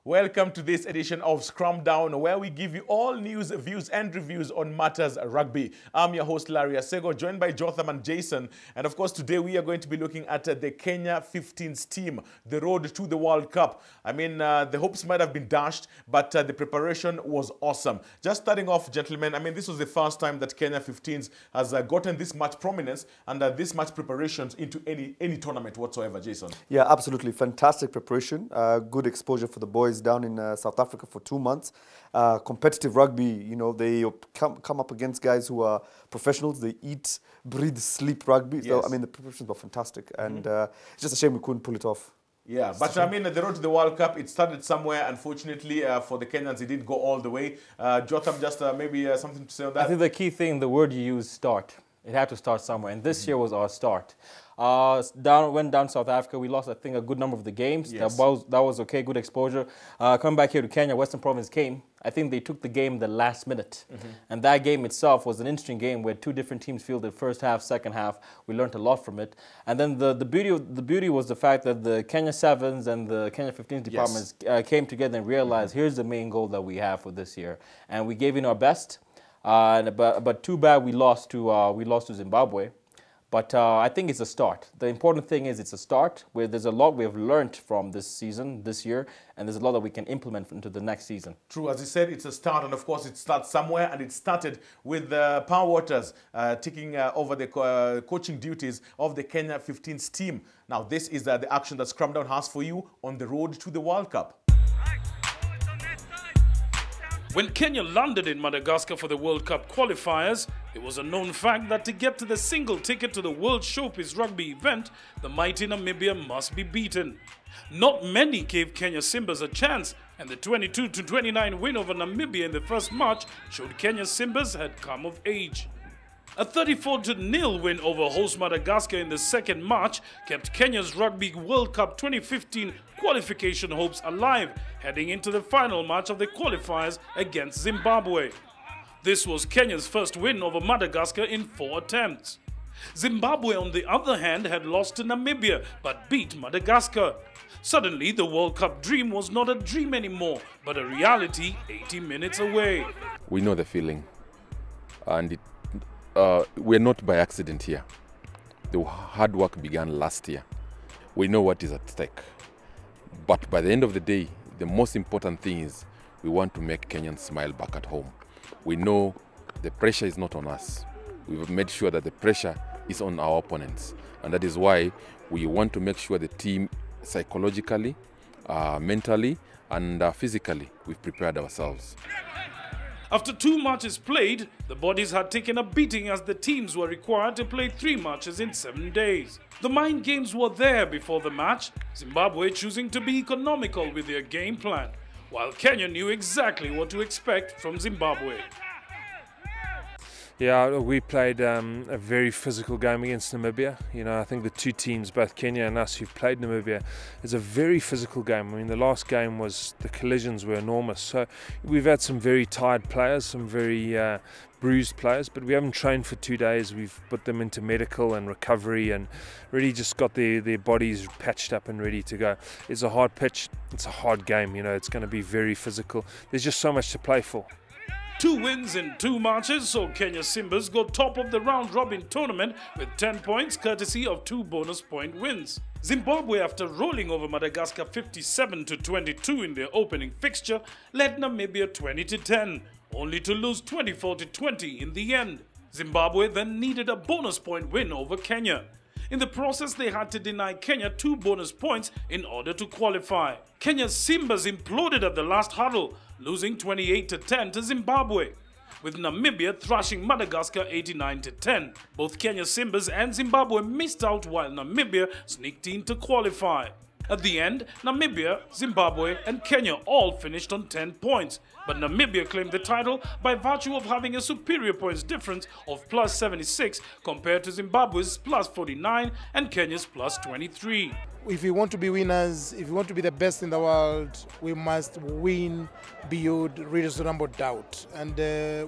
Welcome to this edition of Scrum Down, where we give you all news, views, and reviews on matters rugby. I'm your host, Larry Asego, joined by Jotham and Jason. And of course, today we are going to be looking at the Kenya 15s team, the road to the World Cup. I mean, the hopes might have been dashed, but the preparation was awesome. Just starting off, gentlemen, I mean, this was the first time that Kenya 15s has gotten this much prominence and this much preparations into any tournament whatsoever, Jason. Yeah, absolutely. Fantastic preparation. Good exposure for the boys down in South Africa for 2 months. Competitive rugby, you know, they come up against guys who are professionals. They eat, breathe, sleep rugby. Yes. So, I mean, the preparations were fantastic. And it's just a shame we couldn't pull it off. Yeah, but I mean, the road to the World Cup, it started somewhere. Unfortunately, for the Kenyans, it didn't go all the way. Jotham, just maybe something to say on that? I think the key thing, the word you use, start. It had to start somewhere, and this year was our start. Went down South Africa. We lost, I think, a good number of the games. Yes. That was okay, good exposure. Coming back here to Kenya, Western Province came. I think they took the game the last minute. And that game itself was an interesting game where two different teams fielded first half, second half. We learned a lot from it. And then the beauty was the fact that the Kenya 7s and the Kenya 15s departments came together and realized here's the main goal that we have for this year. And we gave in our best. But too bad we lost to Zimbabwe. But I think it's a start. The important thing is it's a start where there's a lot we have learned from this year, and there's a lot that we can implement into the next season. True, as you said, it's a start, and of course it starts somewhere, and it started with Power Waters taking over the coaching duties of the Kenya 15s team. Now this is the action that Scrum Down has for you on the road to the World Cup. When Kenya landed in Madagascar for the World Cup qualifiers, it was a known fact that to get to the single ticket to the World Showpiece rugby event, the mighty Namibia must be beaten. Not many gave Kenya Simbas a chance, and the 22-29 win over Namibia in the first match showed Kenya Simbas had come of age. A 34-0 win over host Madagascar in the second match kept Kenya's Rugby World Cup 2015 qualification hopes alive, heading into the final match of the qualifiers against Zimbabwe. This was Kenya's first win over Madagascar in 4 attempts. Zimbabwe, on the other hand, had lost to Namibia but beat Madagascar. Suddenly, the World Cup dream was not a dream anymore, but a reality 80 minutes away. We know the feeling, and we're not by accident here. The hard work began last year. We know what is at stake. But by the end of the day, the most important thing is we want to make Kenyans smile back at home. We know the pressure is not on us. We've made sure that the pressure is on our opponents. And that is why we want to make sure the team psychologically, mentally, and physically, we've prepared ourselves. After 2 matches played, the bodies had taken a beating as the teams were required to play 3 matches in 7 days. The mind games were there before the match, Zimbabwe choosing to be economical with their game plan, while Kenya knew exactly what to expect from Zimbabwe. Yeah, we played a very physical game against Namibia. You know, I think the two teams, both Kenya and us, who've played Namibia, is a very physical game. I mean, the last game the collisions were enormous. So we've had some very tired players, some very bruised players, but we haven't trained for 2 days. We've put them into medical and recovery and really just got their bodies patched up and ready to go. It's a hard pitch, it's a hard game, you know, it's going to be very physical. There's just so much to play for. 2 wins in 2 matches saw Kenya Simbas go top of the round-robin tournament with 10 points courtesy of 2 bonus point wins. Zimbabwe, after rolling over Madagascar 57-22 in their opening fixture, led Namibia 20-10, only to lose 24-20 in the end. Zimbabwe then needed a bonus point win over Kenya. In the process, they had to deny Kenya 2 bonus points in order to qualify. Kenya's Simbas imploded at the last huddle, losing 28-10 to Zimbabwe, with Namibia thrashing Madagascar 89-10. Both Kenya Simbas and Zimbabwe missed out while Namibia sneaked in to qualify. At the end, Namibia, Zimbabwe and Kenya all finished on 10 points, but Namibia claimed the title by virtue of having a superior points difference of plus 76 compared to Zimbabwe's plus 49 and Kenya's plus 23. If we want to be winners, if we want to be the best in the world, we must win beyond reasonable doubt, and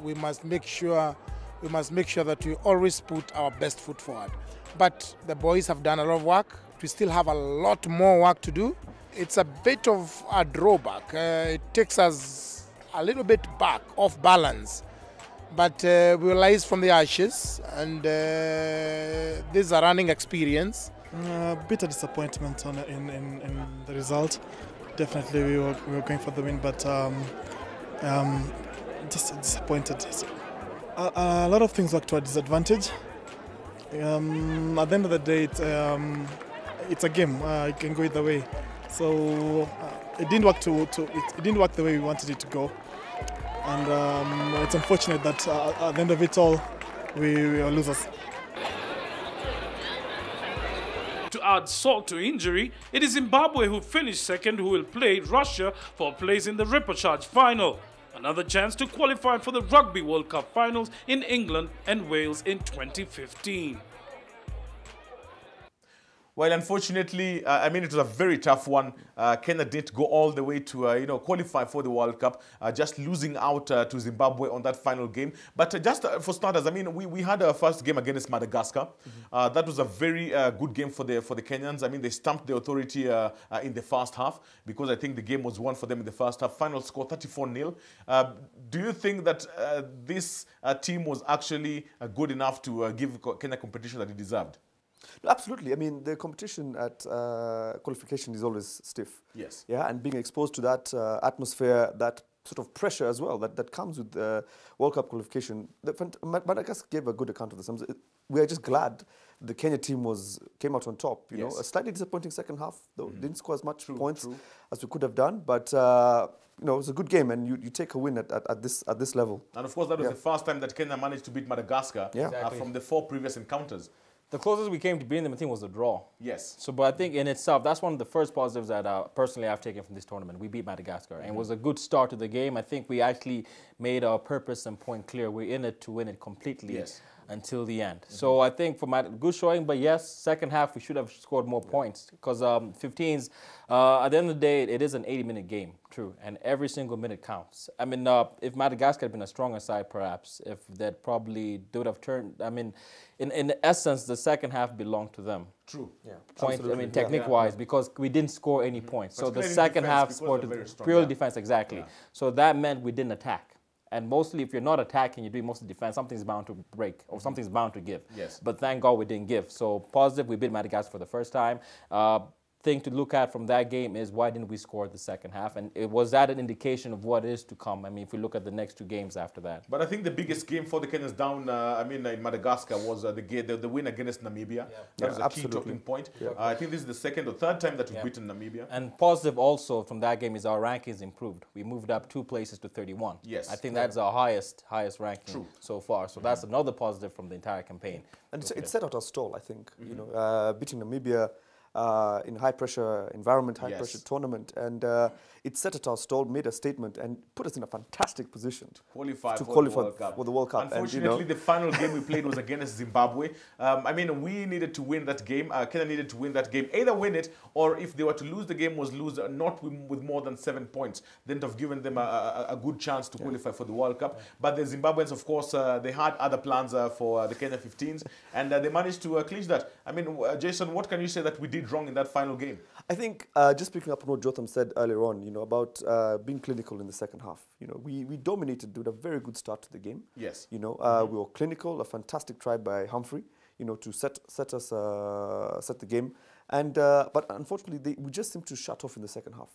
we must make sure that we always put our best foot forward. But the boys have done a lot of work. We still have a lot more work to do, it's a bit of a drawback. It takes us a little bit back, off balance. But we rise from the ashes, and this is a running experience. Bitter disappointment in the result. Definitely we were going for the win, but just disappointed. A lot of things work to our disadvantage. At the end of the day, it's a game. It can go either way. So it didn't work it didn't work the way we wanted it to go, and it's unfortunate that at the end of it all, we are losers. To add salt to injury, it is Zimbabwe who finished second who will play Russia for a place in the repechage final. Another chance to qualify for the Rugby World Cup finals in England and Wales in 2015. Well, unfortunately, I mean, it was a very tough one. Kenya didn't go all the way to, qualify for the World Cup, just losing out to Zimbabwe on that final game. But just for starters, I mean, we had our first game against Madagascar. That was a very good game for the Kenyans. I mean, they stamped the authority in the first half because I think the game was won for them in the first half. Final score 34-0. Do you think that this team was actually good enough to give Kenya competition that it deserved? Absolutely. I mean, the competition at qualification is always stiff. Yes. Yeah, and being exposed to that atmosphere, that sort of pressure as well that comes with World Cup qualification. Madagascar gave a good account of this. We are just glad the Kenya team came out on top. You know, a slightly disappointing second half, though. Didn't score as much points as we could have done, but it was a good game, and you take a win at this level. And of course, that was the first time that Kenya managed to beat Madagascar from the 4 previous encounters. The closest we came to beating them, I think, was a draw. Yes. So, but I think in itself, that's one of the first positives that personally I've taken from this tournament. We beat Madagascar, and it was a good start to the game. I think we actually made our purpose and point clear. We're in it to win it completely until the end. So I think for good showing, but yes, second half we should have scored more points because 15s, at the end of the day, it is an 80-minute game, true, and every single minute counts. I mean, if Madagascar had been a stronger side, perhaps, if they would have turned, I mean, in essence, the second half belonged to them. True. Yeah. I mean, technique-wise, because we didn't score any points. So the second half scored purely defense, exactly. Yeah. So that meant we didn't attack. And mostly, if you're not attacking, you're doing mostly defense, something's bound to break or something's bound to give. Yes. But thank God we didn't give. So positive, we beat Madagascar for the first time. Thing to look at from that game is why didn't we score the second half? And was that an indication of what is to come? I mean, if we look at the next 2 games after that. But I think the biggest game for the Kenyans down, in Madagascar was the win against Namibia. That was a key talking point. I think this is the 2nd or 3rd time that we've beaten Namibia. And positive also from that game is our rankings improved. We moved up 2 places to 31. Yes. I think that's our highest ranking so far. So that's another positive from the entire campaign. And it set out our stall, I think. Beating Namibia in high-pressure environment, high-pressure tournament, and it set at our stall, made a statement, and put us in a fantastic position to qualify for the World Cup. Unfortunately, the final game we played was against Zimbabwe. I mean, we needed to win that game. Kenya needed to win that game. Either win it, or if they were to lose the game, lose not with more than 7 points. Then have given them a good chance to qualify for the World Cup. But the Zimbabweans, of course, they had other plans for the Kenya 15s, and they managed to clinch that. I mean, Jason, what can you say that we did wrong in that final game? I think just picking up on what Jotham said earlier on, about being clinical in the second half. We dominated, did a very good start to the game. Yes. We were clinical, a fantastic try by Humphrey, to set the game. And but unfortunately, we just seemed to shut off in the second half.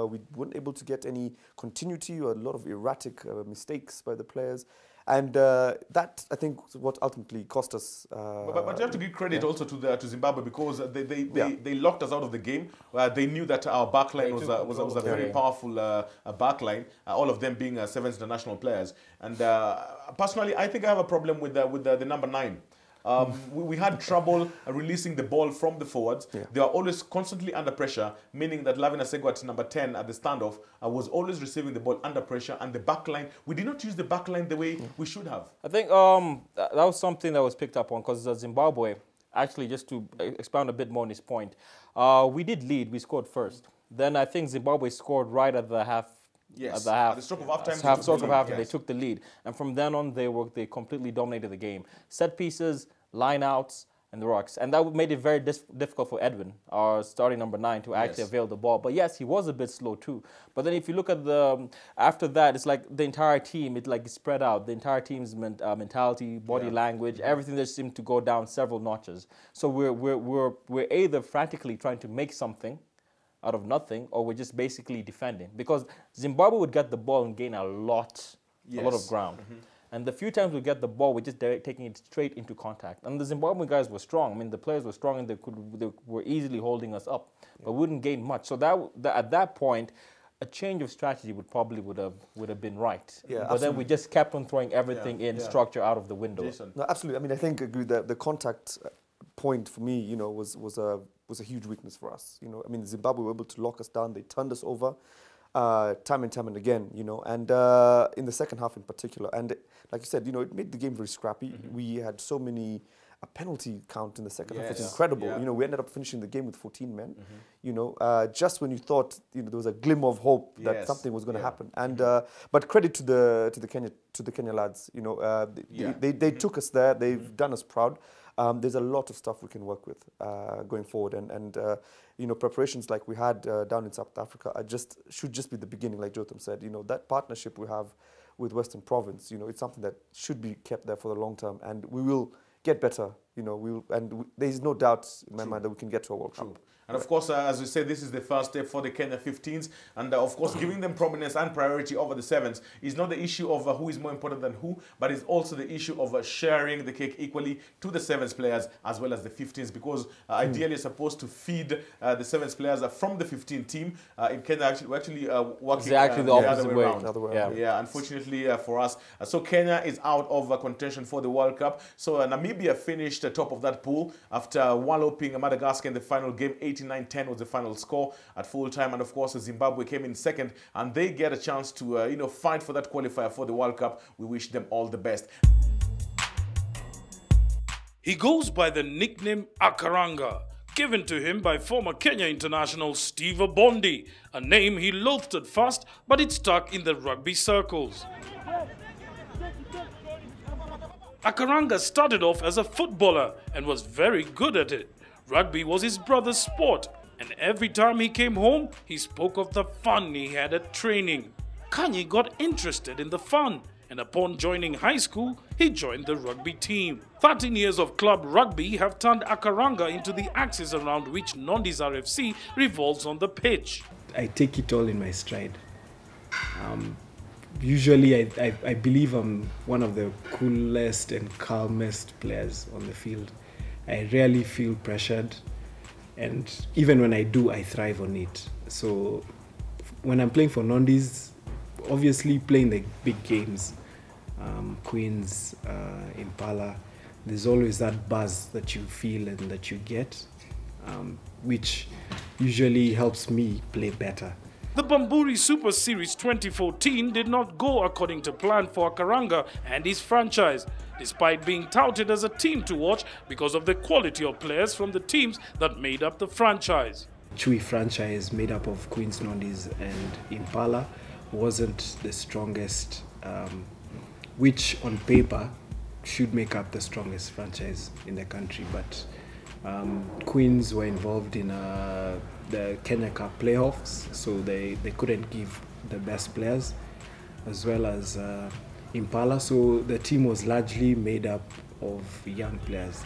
We weren't able to get any continuity or a lot of erratic mistakes by the players. And that, I think, is what ultimately cost us. But you have to give credit also to Zimbabwe because they locked us out of the game. They knew that our backline was a very powerful backline, all of them being Sevens international players. And personally, I think I have a problem with the number 9. We had trouble releasing the ball from the forwards. They are always constantly under pressure, meaning that Lavina Sego at number 10 at the standoff was always receiving the ball under pressure, and the back line, we did not use the back line the way we should have. I think that was something that was picked up on because Zimbabwe, actually just to expound a bit more on this point, we did lead, we scored first. Then I think Zimbabwe scored right at the half. Yes. At the stroke of halftime, they took the lead, and from then on they completely dominated the game. Set pieces, line outs, and the Rocks. And that made it very difficult for Edwin, our starting number 9, to actually avail the ball. But yes, he was a bit slow too. But then if you look at after that, it's like the entire team, it like spread out. The entire team's mentality, body language, everything just seemed to go down several notches. So we're either frantically trying to make something out of nothing, or we're just basically defending. Because Zimbabwe would get the ball and gain a lot of ground. And the few times we get the ball, we're just taking it straight into contact. And the Zimbabwean guys were strong. I mean, the players were strong and they were easily holding us up, but we wouldn't gain much. So at that point, a change of strategy would have been right. Yeah, but absolutely. Then we just kept on throwing everything in structure out of the window. Jason. No, absolutely. I mean, I think I agree that the contact point for me, you know, was a huge weakness for us. You know, I mean, Zimbabwe were able to lock us down. They turned us over. Time and again, you know, and in the second half in particular. And like you said, you know, it made the game very scrappy. We had so many, a penalty count in the second half was incredible. You know, we ended up finishing the game with 14 men, you know, just when you thought, you know, there was a glimmer of hope that something was going to happen. And, but credit to the Kenya lads, you know, they took us there. They've done us proud. There's a lot of stuff we can work with going forward, and you know, preparations like we had down in South Africa should just be the beginning, like Jotham said. You know, that partnership we have with Western Province, you know, it's something that should be kept there for the long term, and we will get better. You know, there's no doubt in my mind that we can get to a World Cup. And of course, as we said, this is the first step for the Kenya 15s. And of course, giving them prominence and priority over the 7s is not the issue of who is more important than who, but it's also the issue of sharing the cake equally to the 7s players as well as the 15s. Because ideally, you're supposed to feed the 7s players from the 15 team. In Kenya, we're actually working the opposite way around. Yeah, unfortunately for us. So Kenya is out of contention for the World Cup. So Namibia finished top of that pool after walloping Madagascar in the final game. 89-10 was the final score at full time, and of course Zimbabwe came in second, and they get a chance to you know, fight for that qualifier for the World Cup. We wish them all the best. He goes by the nickname Akaranga, given to him by former Kenya international Steve Obondi, a name he loathed at first, but it stuck in the rugby circles. Akaranga started off as a footballer and was very good at it. Rugby was his brother's sport, and every time he came home, he spoke of the fun he had at training. Kanye got interested in the fun, and upon joining high school, he joined the rugby team. 13 years of club rugby have turned Akaranga into the axis around which Nondi's RFC revolves on the pitch. I take it all in my stride. Usually, I believe I'm one of the coolest and calmest players on the field. I rarely feel pressured, and even when I do, I thrive on it. So when I'm playing for Nondis, obviously playing the big games, Queens, Impala, there's always that buzz that you feel and that you get, which usually helps me play better. The Bamburi Super Series 2014 did not go according to plan for Akaranga and his franchise, despite being touted as a team to watch because of the quality of players from the teams that made up the franchise. Chui franchise made up of Queens, Nondis and Impala wasn't the strongest, which on paper should make up the strongest franchise in the country, but Queens were involved in the Kenya Cup playoffs, so they couldn't give the best players, as well as Impala, so the team was largely made up of young players,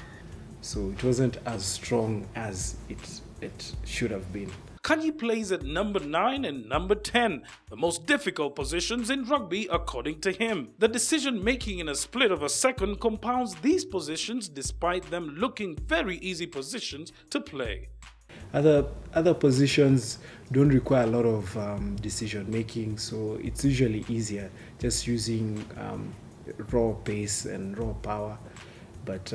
so it wasn't as strong as it should have been. Kanyi plays at number 9 and number 10, the most difficult positions in rugby according to him. The decision-making in a split of a second compounds these positions despite them looking very easy positions to play. Other positions don't require a lot of decision-making, so it's usually easier just using raw pace and raw power. But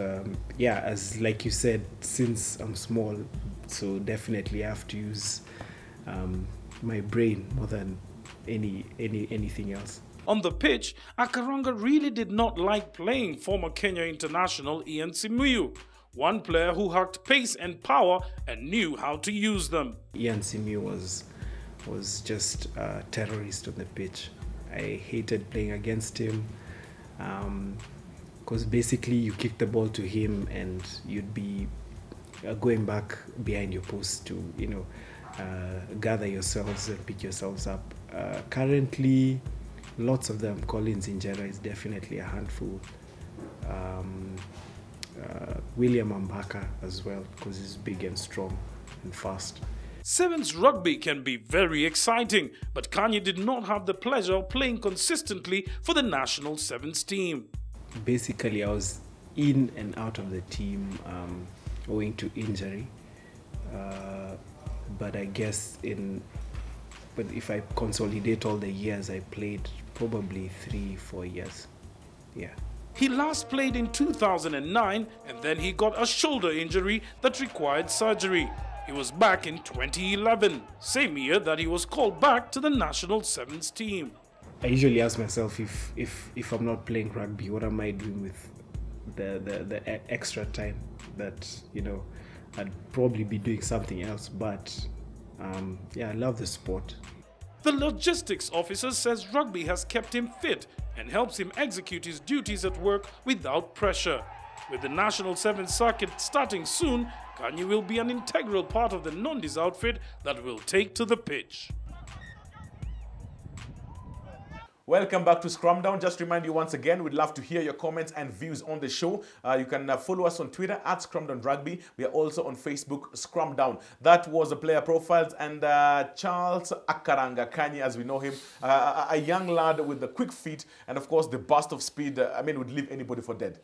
yeah, as like you said, since I'm small, so definitely I have to use my brain more than anything else. On the pitch, Akaranga really did not like playing former Kenya international Ian Simuyu, one player who hacked pace and power and knew how to use them. Ian Simuyu was just a terrorist on the pitch. I hated playing against him. because basically you kick the ball to him and you'd be going back behind your post to, you know, gather yourselves and pick yourselves up. Currently, lots of them. Collins Injera is definitely a handful. William Ambaka as well, because he's big and strong and fast. Sevens rugby can be very exciting, but Kanye did not have the pleasure of playing consistently for the national sevens team. Basically, I was in and out of the team owing to injury. But I guess but if I consolidate all the years I played, probably 3-4 years. Yeah. He last played in 2009 and then he got a shoulder injury that required surgery. He was back in 2011, same year that he was called back to the national sevens team. I usually ask myself if I'm not playing rugby, what am I doing with the extra time that, you know, I'd probably be doing something else, but yeah, I love the sport. The logistics officer says rugby has kept him fit and helps him execute his duties at work without pressure. With the national sevens circuit starting soon, Kanye will be an integral part of the Nondi's outfit that will take to the pitch. Welcome back to Scrum Down. Just remind you once again, we'd love to hear your comments and views on the show. You can follow us on Twitter at Scrum Down Rugby. We are also on Facebook, Scrum Down. That was the player profiles, and Charles Akaranga Kanye, as we know him, a young lad with the quick feet and of course the burst of speed. I mean, would leave anybody for dead.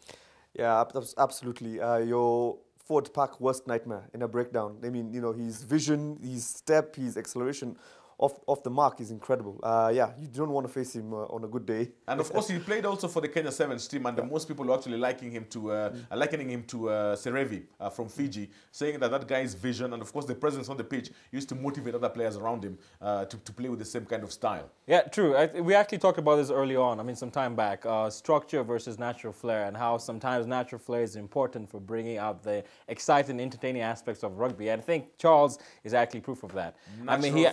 Yeah, absolutely. Your forward pack worst nightmare in a breakdown. I mean, you know, his vision, his step, his acceleration off the mark is incredible. Yeah, you don't want to face him on a good day. And of course, he played also for the Kenya Sevens team, and most people are actually likening him to Serevi from Fiji, saying that guy's vision and of course the presence on the pitch used to motivate other players around him to play with the same kind of style. Yeah, true. We actually talked about this early on, I mean, some time back, structure versus natural flair, and how sometimes natural flair is important for bringing out the exciting, entertaining aspects of rugby. And I think Charles is actually proof of that.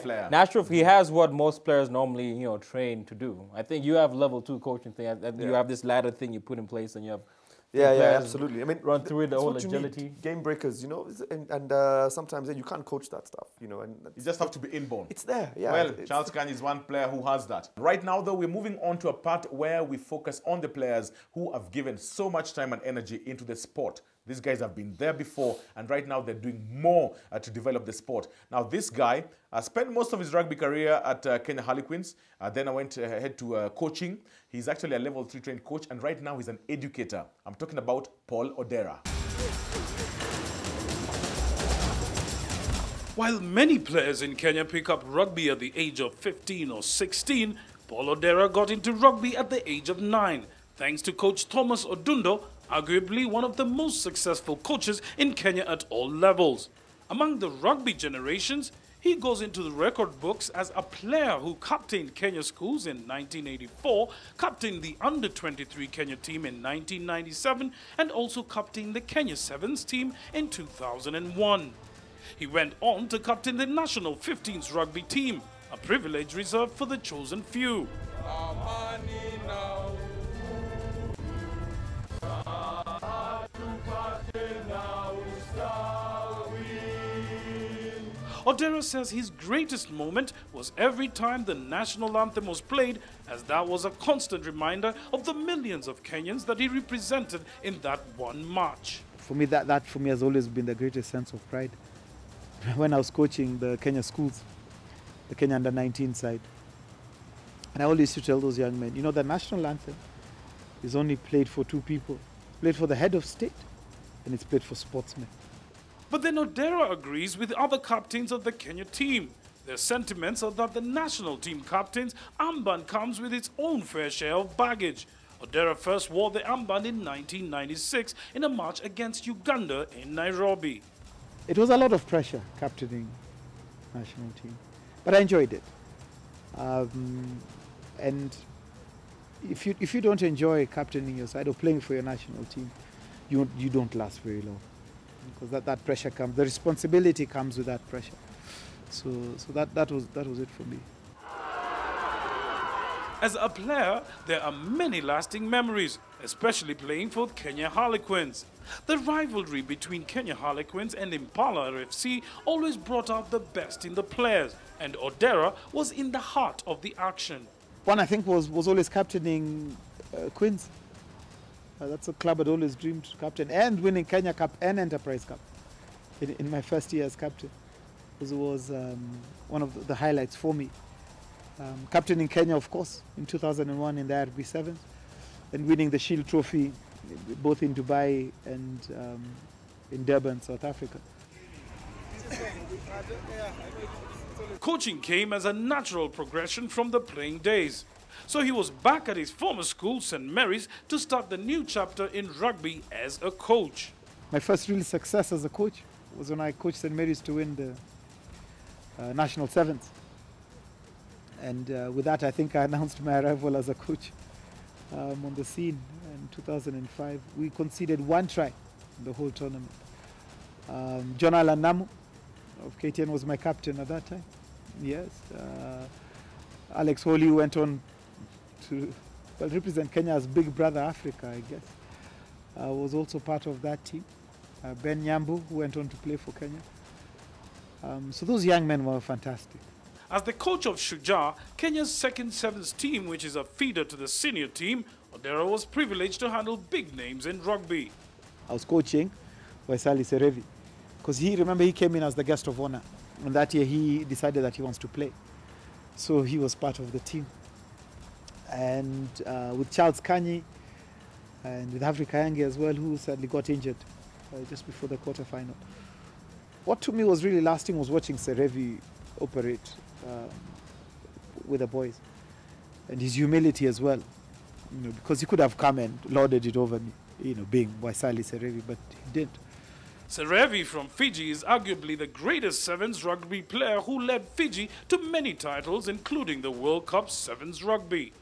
Flair. He has what most players normally, you know, train to do. I think you have level 2 coaching thing. You have this ladder thing you put in place, and you have yeah, absolutely. I mean, run through it, the whole agility, game breakers, you know, and sometimes you can't coach that stuff, you know, and you just have to be inborn. It's there, yeah. Well, Charles Kanye is one player who has that. Right now, though, we're moving on to a part where we focus on the players who have given so much time and energy into the sport. These guys have been there before, and right now they're doing more to develop the sport. Now, this guy spent most of his rugby career at Kenya Harlequins. Then I went ahead to coaching. He's actually a level 3 trained coach, and right now he's an educator. I'm talking about Paul Odera. While many players in Kenya pick up rugby at the age of 15 or 16, Paul Odera got into rugby at the age of 9, thanks to coach Thomas Odundo, arguably one of the most successful coaches in Kenya at all levels. Among the rugby generations, he goes into the record books as a player who captained Kenya schools in 1984, captained the under-23 Kenya team in 1997, and also captained the Kenya Sevens team in 2001. He went on to captain the national 15s rugby team, a privilege reserved for the chosen few. Odera says his greatest moment was every time the national anthem was played, as that was a constant reminder of the millions of Kenyans that he represented in that one march. For me, that for me has always been the greatest sense of pride. When I was coaching the Kenya schools, the Kenya under-19 side, and I always used to tell those young men, you know, the national anthem is only played for 2 people. It's played for the head of state, and it's played for sportsmen. But then Odera agrees with other captains of the Kenya team. Their sentiments are that the national team captain's armband comes with its own fair share of baggage. Odera first wore the armband in 1996 in a match against Uganda in Nairobi. It was a lot of pressure captaining national team, but I enjoyed it. And if you don't enjoy captaining your side or playing for your national team, you don't last very long, because that pressure comes, the responsibility comes with that pressure. So that was it for me. As a player, there are many lasting memories, especially playing for Kenya Harlequins. The rivalry between Kenya Harlequins and Impala RFC always brought out the best in the players, and Odera was in the heart of the action. One, I think, was always captaining Queens. That's a club I'd always dreamed to captain, and winning Kenya Cup and Enterprise Cup in my first year as captain. It was one of the highlights for me. Captaining Kenya, of course, in 2001 in the IRB Sevens, and winning the Shield Trophy both in Dubai and in Durban, South Africa. Coaching came as a natural progression from the playing days. So he was back at his former school, St. Mary's, to start the new chapter in rugby as a coach. My first real success as a coach was when I coached St. Mary's to win the National Sevens. And with that, I think I announced my arrival as a coach on the scene in 2005. We conceded 1 try in the whole tournament. John Alan Namu of KTN was my captain at that time. Yes. Alex Holy went on to represent Kenya as Big Brother Africa, I guess. Was also part of that team. Ben Nyambu, who went on to play for Kenya. So those young men were fantastic. As the coach of Shujaa, Kenya's second sevens team, which is a feeder to the senior team, Odera was privileged to handle big names in rugby. I was coaching Waisali Serevi because remember he came in as the guest of honor, and that year he decided that he wants to play. So he was part of the team. And with Charles Kanyi and with Africa Yangi as well, who sadly got injured just before the quarterfinal. What to me was really lasting was watching Serevi operate with the boys, and his humility as well, because he could have come and lorded it over me, being Waisali Serevi, but he didn't. Serevi from Fiji is arguably the greatest sevens rugby player who led Fiji to many titles, including the World Cup Sevens Rugby.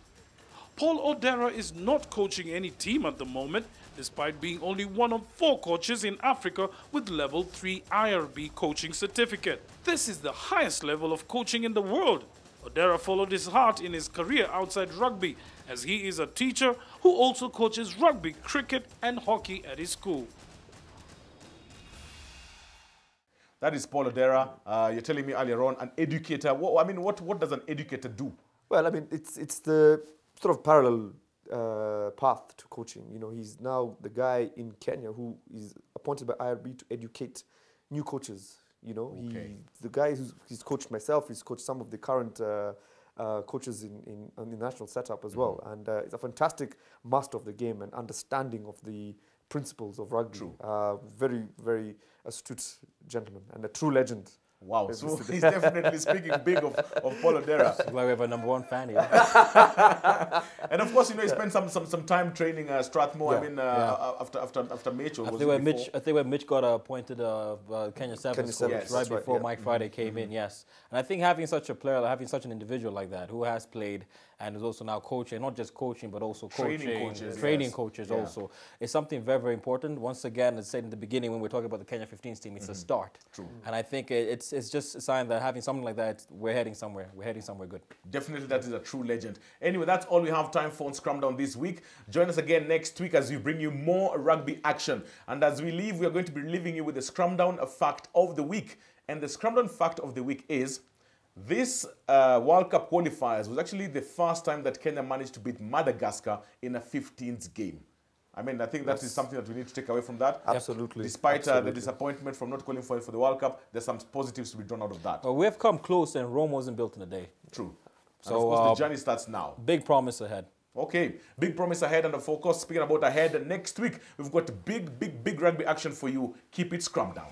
Paul Odera is not coaching any team at the moment, despite being only one of 4 coaches in Africa with level 3 IRB coaching certificate. This is the highest level of coaching in the world. Odera followed his heart in his career outside rugby, as he is a teacher who also coaches rugby, cricket and hockey at his school. That is Paul Odera. You're telling me earlier on, an educator. What does an educator do? Well, I mean, it's the sort of parallel path to coaching. He's now the guy in Kenya who is appointed by IRB to educate new coaches. Okay. The guy he's coached myself. He's coached some of the current coaches in the national setup as well, and he's a fantastic master of the game and understanding of the principles of rugby. True. Very, very astute gentleman and a true legend. Wow, so he's definitely speaking big of Paul Odera. Glad we have a #1 fan here. And of course, he spent some time training Strathmore. Yeah. After Mitch. I think when Mitch got appointed Kenya Sevens coach Yes, right before right, Mike Friday came in. Yes, and I think having such a player, having such an individual like that who has played and is also now coaching, not just coaching but also training coaches also, is something very, very important. Once again, as I said in the beginning when we were talking about the Kenya 15s team, it's a start. True. And I think it's just a sign that having something like that, we're heading somewhere. We're heading somewhere good. Definitely, that is a true legend. Anyway, that's all we have time for on Scrum Down this week. Join us again next week as we bring you more rugby action. And as we leave, we are going to be leaving you with the Scrum Down fact of the week. And the Scrum Down fact of the week is this World Cup qualifiers was actually the first time that Kenya managed to beat Madagascar in a 15s game. I think that is something that we need to take away from that. Absolutely. Despite the disappointment from not qualifying for the World Cup, there's some positives to be drawn out of that. Well, we have come close, and Rome wasn't built in a day. True. So and of course, the journey starts now. Big promise ahead. Okay, big promise ahead, and of course, speaking about ahead, next week, we've got big rugby action for you. Keep it Scrum Down.